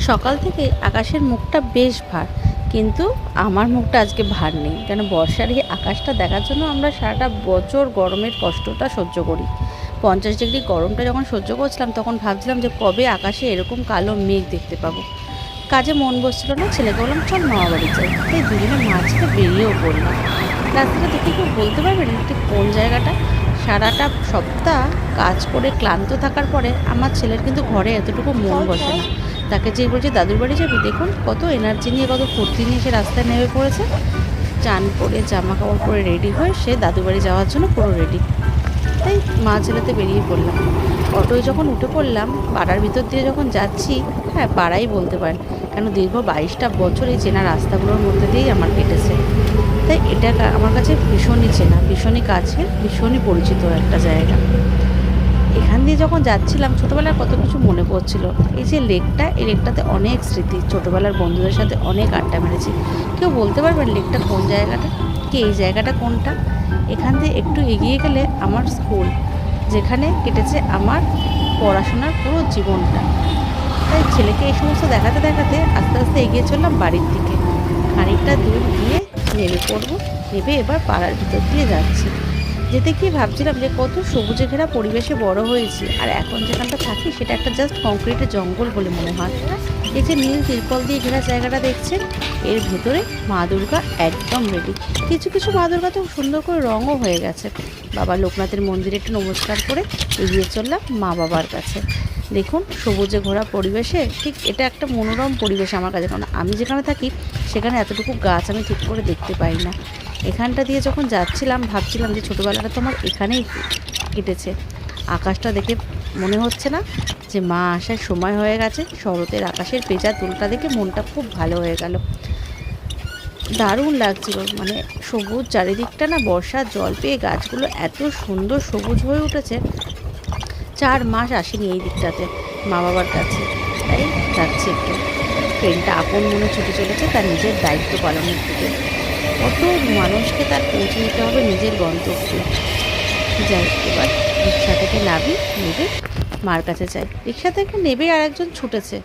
সকাল থেকে আকাশের মুখটা বেশ ভার, কিন্তু আমার মুখটা আজকে ভার নেই। কেন, বর্ষার এই আকাশটা দেখার জন্য আমরা সারাটা বছর গরমের কষ্টটা সহ্য করি। 50 ডিগ্রি গরমটা যখন সহ্য করছিলাম তখন ভাবছিলাম যে কবে আকাশে এরকম কালো মেঘ দেখতে পাবো। কাজে মন বসছিল না, ছেলেকে বললাম চল মামা বাড়ি যাই। তাই দুজনে মাঝে বেরিয়েও পড়লাম। রাস্তাটা দেখে কেউ বলতে পারবেন ঠিক কোন জায়গাটা? সারাটা সপ্তাহ কাজ করে ক্লান্ত থাকার পরে আমার ছেলের কিন্তু ঘরে এতটুকু মন বসে না। তাকে যে বলছে দাদুর বাড়ি যাবি, দেখুন কত এনার্জি নিয়ে, কত ফুর্তি নিয়ে সে রাস্তায় নেমে পড়েছে। চান করে জামা কাপড় পরে রেডি হয়ে সে দাদুর বাড়ি যাওয়ার জন্য পুরো রেডি। তাই মা ছেলেতে বেরিয়ে পড়লাম। অটোয় যখন উঠে পড়লাম, পাড়ার ভিতর দিয়ে যখন যাচ্ছি, হ্যাঁ পাড়াই বলতে পারেন, কেন দীর্ঘ 22টা বছর এই চেনা রাস্তাগুলোর মধ্যে দিয়েই আমার কেটেছে। তাই এটা আমার কাছে ভীষণই চেনা, ভীষণই কাছে, ভীষণই পরিচিত একটা জায়গা। এখান দিয়ে যখন যাচ্ছিলাম ছোটোবেলার কত কিছু মনে পড়ছিল। এই যে লেকটা, এই লেকটাতে অনেক স্মৃতি, ছোটোবেলার বন্ধুদের সাথে অনেক আড্ডা মেরেছি। কেউ বলতে পারবেন লেকটা কোন জায়গাটা, কি এই জায়গাটা কোনটা? এখান দিয়ে একটু এগিয়ে গেলে আমার স্কুল, যেখানে কেটেছে আমার পড়াশোনার পুরো জীবনটা। তাই ছেলেকে এই সমস্ত দেখাতে দেখাতে আস্তে আস্তে এগিয়ে চললাম বাড়ির দিকে। খানিকটা দূর গিয়ে নেমে পড়বো, নেমে এবার পাড়ার ভিতর দিয়ে যাচ্ছি। যেতে গিয়ে ভাবছিলাম যে কত সবুজে ঘেরা পরিবেশে বড় হয়েছি, আর এখন যেখানটা থাকি সেটা একটা জাস্ট কংক্রিটের জঙ্গল বলে মনে হয়। এই যে নীল তিরপল দিয়ে ঘেরা জায়গাটা দেখছেন, এর ভেতরে মা দুর্গা একদম রেডি। কিছু কিছু মা দুর্গা তো সুন্দর করে রঙও হয়ে গেছে। বাবা লোকনাথের মন্দিরে একটু নমস্কার করে এগিয়ে চললাম মা বাবার কাছে। দেখুন সবুজে ঘোরা পরিবেশে ঠিক এটা একটা মনোরম পরিবেশ আমার কাছে, কারণ আমি যেখানে থাকি সেখানে এতটুকু গাছ আমি ঠিক করে দেখতে পাই না। এখানটা দিয়ে যখন যাচ্ছিলাম ভাবছিলাম যে ছোটোবেলাটা তো আমার এখানেই কেটেছে। আকাশটা দেখে মনে হচ্ছে না যে মা আসার সময় হয়ে গেছে? শরতের আকাশের পেঁচা তুলটা দেখে মনটা খুব ভালো হয়ে গেল, দারুণ লাগছিল। মানে সবুজ চারিদিকটা না, বর্ষার জল পেয়ে গাছগুলো এত সুন্দর সবুজ হয়ে উঠেছে। 4 মাস আসেনি এই দিকটাতে মা বাবার কাছে, তাই যাচ্ছে একটু। ট্রেনটা আপন মনে ছুটে চলেছে তার নিজের দায়িত্ব পালনের দিকে। কত মানুষকে তার পৌঁছে দিতে হবে নিজের গন্তব্যে। যাই, এবার রিক্সা থেকে নামি, নেবে মার কাছে যাই। রিক্সা থেকে নেবে আর একজন ছুটেছে।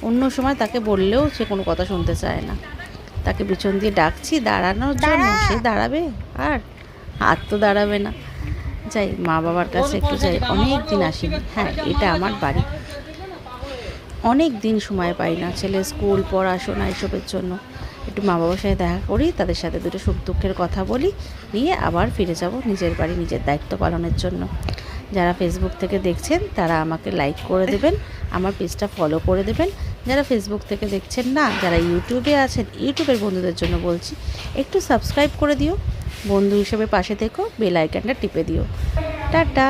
অন্য সময় তাকে বললেও সে কোনো কথা শুনতে চায় না। তাকে পিছন দিয়ে ডাকছি দাঁড়ানোর জন্য, সে দাঁড়াবে আর হাত তো দাঁড়াবে না। যাই মা বাবার কাছে একটু যাই, অনেক দিন আসিনি। হ্যাঁ, এটা আমার বাড়ি। অনেক দিন সময় পাই না, ছেলে স্কুল পড়াশোনা এসবের জন্য। একটু মা বাবার সাথে দেখা করি, তাদের সাথে দুটো সুখ দুঃখের কথা বলি, নিয়ে আবার ফিরে যাব নিজের বাড়ি নিজের দায়িত্ব পালনের জন্য। যারা ফেসবুক থেকে দেখছেন তারা আমাকে লাইক করে দেবেন, আমার পেজটা ফলো করে দেবেন। যারা ফেসবুক থেকে দেখছেন না, যারা ইউটিউবে আছেন, ইউটিউবের বন্ধুদের জন্য বলছি একটু সাবস্ক্রাইব করে দিও, বন্ধু হিসেবে পাশে থেকো, বেল আইকনটা টিপে দিও। টাটা।